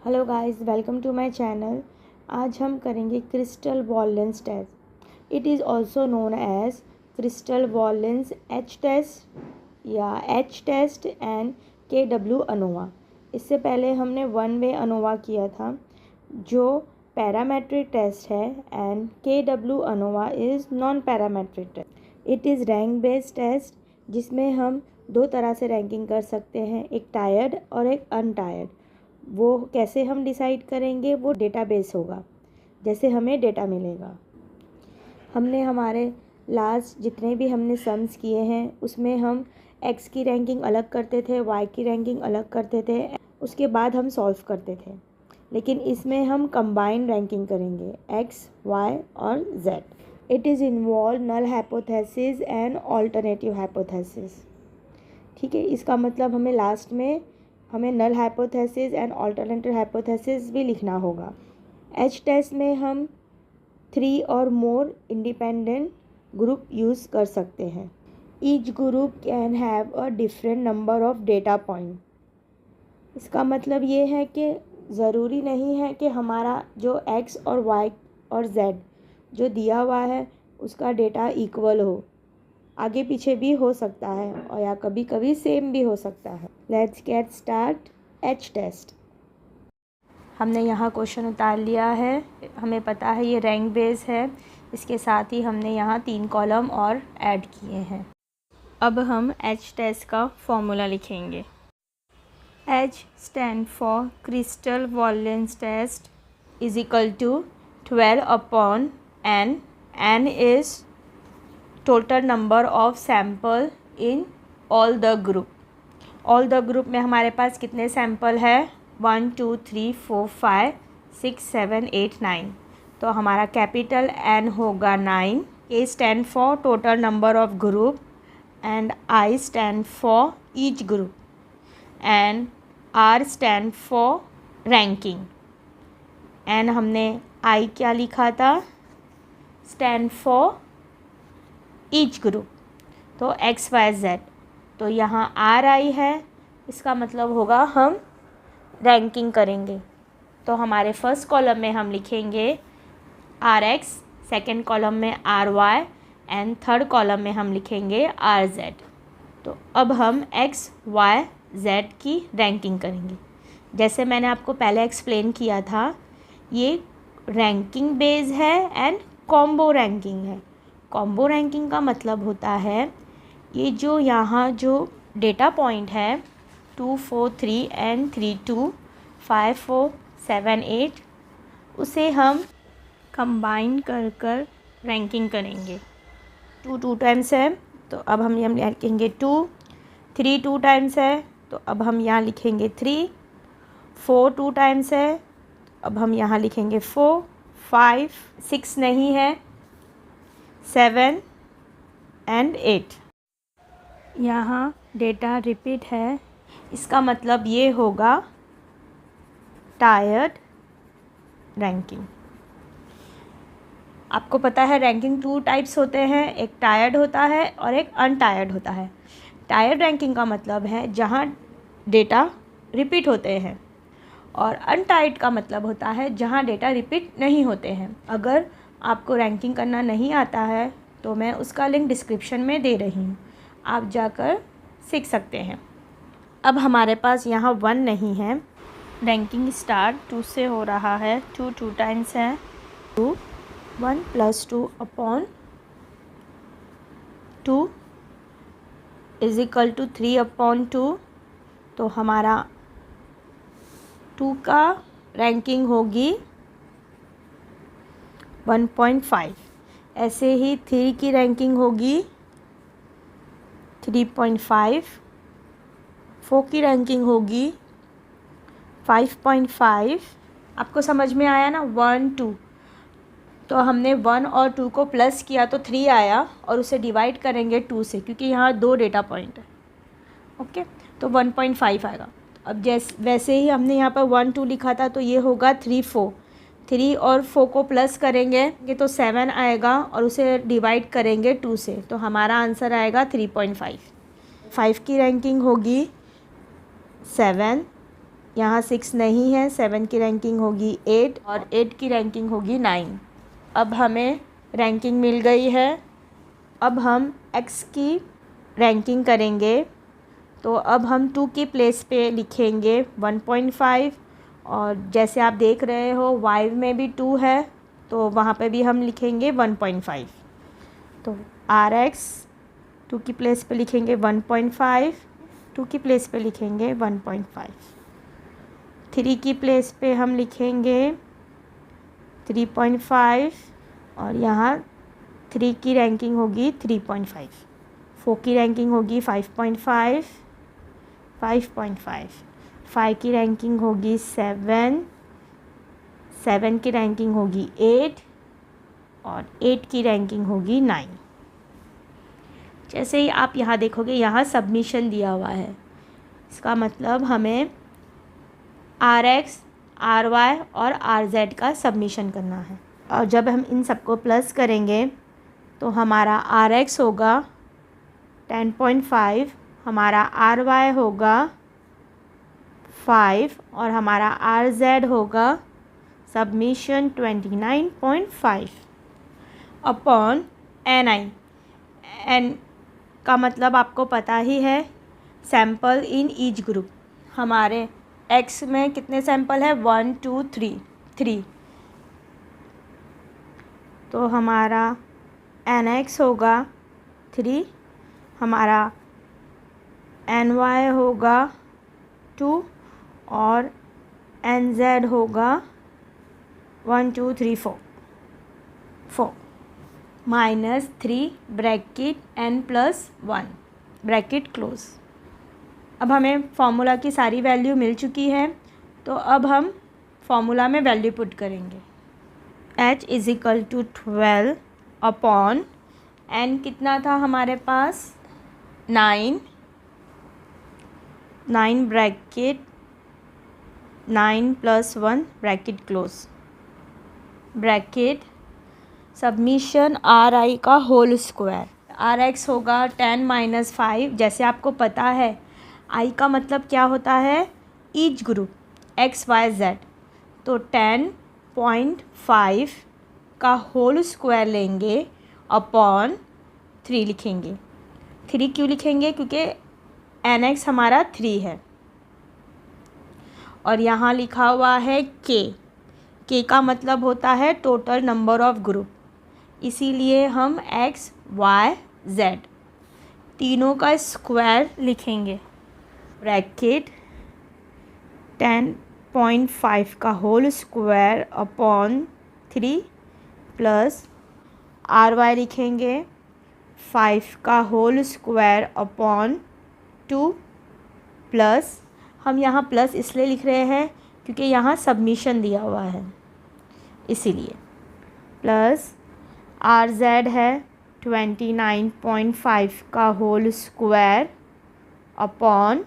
Hello guys, welcome to my channel. आज हम करेंगे Kruskal ball lens test. It is also known as Kruskal ball lens H test या H test and KW ANOVA. इससे पहले हमने one way ANOVA किया था जो पैरामेट्रिक टेस्ट है and KW ANOVA is non parametric test. It is rank based test जिसमें हम दो तरह से रैंकिंग कर सकते हैं, एक टायर्ड और एक अनटायर्ड। वो कैसे हम डिसाइड करेंगे, वो डेटाबेस होगा, जैसे हमें डेटा मिलेगा। हमने हमारे लास्ट जितने भी हमने सम्स किए हैं उसमें हम एक्स की रैंकिंग अलग करते थे, वाई की रैंकिंग अलग करते थे, उसके बाद हम सॉल्व करते थे। लेकिन इसमें हम कंबाइंड रैंकिंग करेंगे एक्स, वाई और Z. It is involve null hypothesis and alternative hypothesis. ठीक है, इसका मतलब हमें null hypothesis and alternative hypothesis भी लिखना होगा। एच टेस्ट में हम 3 और मोर इंडिपेंडेंट ग्रुप यूज़ कर सकते हैं। Each group can have a different number of data point. इसका मतलब ये है कि ज़रूरी नहीं है कि हमारा जो एक्स और वाई और जेड जो दिया हुआ है उसका डेटा इक्वल हो, आगे पीछे भी हो सकता है और या कभी कभी सेम भी हो सकता है। Let's get start H test. हमने यहाँ क्वेश्चन उतार लिया है, हमें पता है ये रैंक बेस है, इसके साथ ही हमने यहाँ 3 कॉलम और ऐड किए हैं। अब हम एच टेस्ट का फॉर्मूला लिखेंगे। H stand for crystal ball lens test is equal to 12 upon N. N is total number of sample in all the group. All the group में हमारे पास कितने सैम्पल है? 1 2 3 4 5 6 7 8 9। तो हमारा कैपिटल एन होगा 9। A stand for total number of group and I stand for each group and R stand for ranking. And हमने I क्या लिखा था? Stand for each group. तो एक्स वाई जेड, तो यहाँ आर आई है, इसका मतलब होगा हम रैंकिंग करेंगे। तो हमारे फर्स्ट कॉलम में हम लिखेंगे आर एक्स, सेकेंड कॉलम में R Y and third column में हम लिखेंगे आर जेड। तो अब हम एक्स वाई जेड की रैंकिंग करेंगे। जैसे मैंने आपको पहले एक्सप्लेन किया था, ये रैंकिंग बेस है एंड कॉम्बो रैंकिंग है। कॉम्बो रैंकिंग का मतलब होता है ये जो यहाँ जो डेटा पॉइंट है 2 4 3 एंड 3 2 5 4 7 8, उसे हम कंबाइन कर रैंकिंग करेंगे। 2 2 टाइम्स है तो अब हम यहाँ लिखेंगे 2। 3 2 टाइम्स है तो अब हम यहाँ लिखेंगे 3। 4 2 टाइम्स है अब हम यहाँ लिखेंगे 4। 5 6 नहीं है, 7 एंड 8। यहाँ डेटा रिपीट है, इसका मतलब ये होगा टायर्ड रैंकिंग। आपको पता है रैंकिंग 2 टाइप्स होते हैं, एक टायर्ड होता है और एक अनटायर्ड होता है। टायर्ड रैंकिंग का मतलब है जहाँ डेटा रिपीट होते हैं, और अनटायर्ड का मतलब होता है जहाँ डेटा रिपीट नहीं होते हैं। अगर आपको रैंकिंग करना नहीं आता है तो मैं उसका लिंक डिस्क्रिप्शन में दे रही हूँ, आप जाकर सीख सकते हैं। अब हमारे पास यहाँ 1 नहीं है, रैंकिंग स्टार्ट 2 से हो रहा है। 2 2 टाइम्स है, 2 1 + 2 upon 2 is equal to 3 upon 2। तो हमारा 2 का रैंकिंग होगी 1.5। ऐसे ही 3 की रैंकिंग होगी 3.5। 4 की रैंकिंग होगी 5.5। आपको समझ में आया ना? 1 2, तो हमने 1 और 2 को प्लस किया तो 3 आया और उसे डिवाइड करेंगे 2 से, क्योंकि यहाँ 2 डेटा पॉइंट है। ओके, तो 1.5 आएगा। अब वैसे ही हमने यहाँ पर 1 2 लिखा था तो ये होगा 3 4। 3 और 4 को प्लस करेंगे ये तो 7 आएगा और उसे डिवाइड करेंगे 2 से, तो हमारा आंसर आएगा 3.5। 5 की रैंकिंग होगी 7 यहाँ 6 नहीं है, 7 की रैंकिंग होगी 8 और 8 की रैंकिंग होगी 9। अब हमें रैंकिंग मिल गई है। अब हम x की रैंकिंग करेंगे। तो अब हम 2 की प्लेस पे लिखेंगे 1.5, और जैसे आप देख रहे हो y में भी 2 है तो वहाँ पे भी हम लिखेंगे 1.5। तो rx 2 की प्लेस पे लिखेंगे 1.5, 2 की प्लेस पे लिखेंगे 1.5, 3 की प्लेस पे हम लिखेंगे 3.5 और यहाँ 3 की रैंकिंग होगी 3.5, 4 की रैंकिंग होगी 5.5, 5.5, 5 की रैंकिंग होगी 7, 7 की रैंकिंग होगी 8 और 8 की रैंकिंग होगी 9। जैसे ही आप यहाँ देखोगे यहाँ सबमिशन दिया हुआ है, इसका मतलब हमें RX, RY और RZ का सबमिशन करना है। और जब हम इन सबको प्लस करेंगे तो हमारा RX होगा 10.5, हमारा RY होगा 5 और हमारा RZ होगा सबमिशन 29.5 अपॉन NI। एन का मतलब आपको पता ही है, सैम्पल इन ईच ग्रुप। हमारे X में कितने सैम्पल है, 1 2 3। तो हमारा NX होगा 3, हमारा NY होगा 2 और NZ होगा 1 2 3 4 -3 ब्रैकेट n+1 ब्रैकेट क्लोज। अब हमें फॉर्मूला की सारी वैल्यू मिल चुकी है, तो अब हम फॉर्मूला में वैल्यू पुट करेंगे। H = 12 अपॉन n कितना था हमारे पास 9 bracket 9+1 bracket close bracket submission RI का होल स्क्वायर। RX होगा 10 - 5। जैसे आपको पता है I का मतलब क्या होता है, each group X Y Z। तो 10.5 का होल स्क्वायर लेंगे अपॉन 3 लिखेंगे। 3 क्यों लिखेंगे, क्योंकि NX हमारा 3 है और यहाँ लिखा हुआ है K का मतलब होता है टोटल नंबर ऑफ ग्रुप, इसीलिए हम X Y Z तीनों का स्क्वायर लिखेंगे। ब्रैकेट 10.5 का whole square upon 3 plus RY लिखेंगे 5 का होल स्क्वायर अपॉन 2 प्लस, हम यहाँ प्लस इसलिए लिख रहे हैं क्योंकि यहाँ सबमिशन दिया हुआ है इसीलिए, प्लस RZ है 29.5 का whole square upon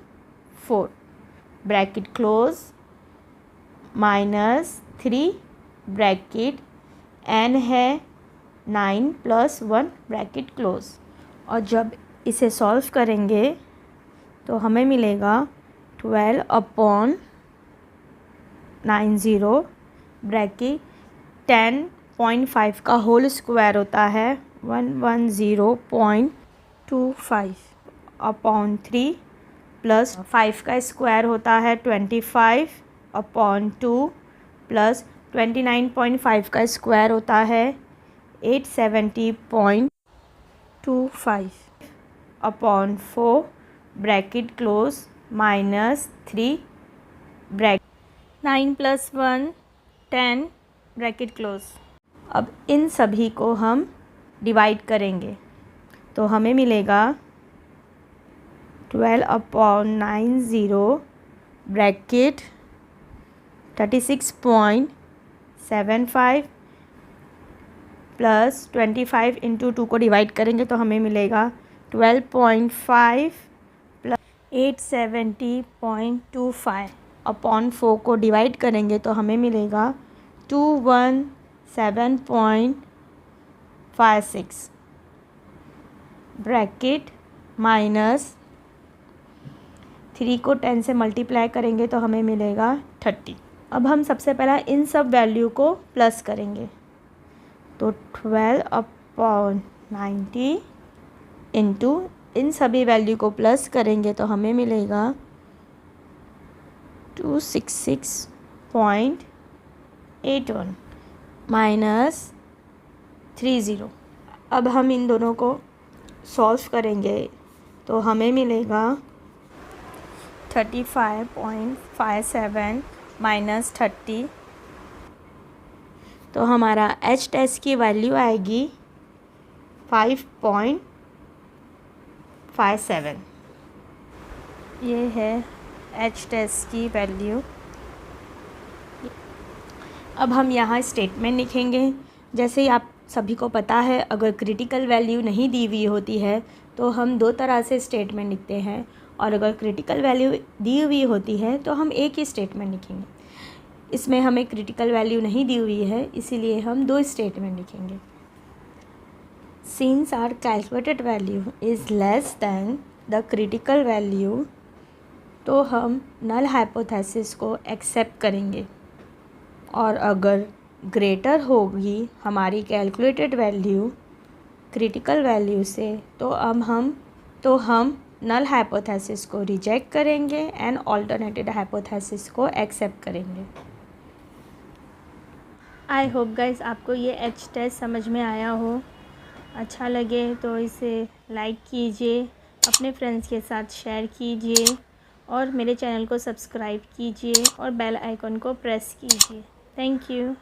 4 bracket close -3 bracket n है 9+1 ब्रैकेट क्लोज। और जब इसे सॉल्व करेंगे तो हमें मिलेगा 12 अपॉन 90 ब्रैकेट 10.5 का होल स्क्वायर होता है 110.25 अपॉन 3 प्लस 5 का स्क्वायर होता है 25 अपॉन 2 प्लस 29.5 का स्क्वायर होता है 870.25 upon 4 bracket close -3 bracket 9+1 10 bracket close. अब इन सभी को हम डिवाइड करेंगे तो हमें मिलेगा 12 अपॉन 90 ब्रैकेट 36.75 प्लस 25 इंटू 2 को डिवाइड करेंगे तो हमें मिलेगा 12.5 प्लस 870.25 अपॉन 4 को डिवाइड करेंगे तो हमें मिलेगा 217.56 ब्रैकेट 3 को 10 से मल्टीप्लाई करेंगे तो हमें मिलेगा 30। अब हम सबसे पहला इन सब वैल्यू को प्लस करेंगे, तो 12/90 इंटू इन सभी वैल्यू को प्लस करेंगे तो हमें मिलेगा 266.81 माइनस 30। अब हम इन दोनों को सॉल्व करेंगे तो हमें मिलेगा 35.57 माइनस 30, तो हमारा एच टेस्ट की वैल्यू आएगी 5.57। ये है एच टेस्ट की वैल्यू। अब हम यहाँ स्टेटमेंट लिखेंगे। जैसे ही आप सभी को पता है, अगर क्रिटिकल वैल्यू नहीं दी हुई होती है तो हम 2 तरह से स्टेटमेंट लिखते हैं, और अगर क्रिटिकल वैल्यू दी हुई होती है तो हम एक ही स्टेटमेंट लिखेंगे। इसमें हमें क्रिटिकल वैल्यू नहीं दी हुई है, इसीलिए हम 2 स्टेटमेंट लिखेंगे। Since our calculated value is less than the critical value, तो हम नल हाइपोथेसिस को एक्सेप्ट करेंगे, और अगर ग्रेटर होगी हमारी कैलकुलेटेड वैल्यू क्रिटिकल वैल्यू से तो हम नल हाइपोथेसिस को रिजेक्ट करेंगे एंड ऑल्टरनेटिव हाइपोथेसिस को एक्सेप्ट करेंगे। आई होप गाइस आपको ये एच टेस्ट समझ में आया हो। अच्छा लगे तो इसे लाइक कीजिए, अपने फ्रेंड्स के साथ शेयर कीजिए, और मेरे चैनल को सब्सक्राइब कीजिए और बेल आइकन को प्रेस कीजिए। Thank you.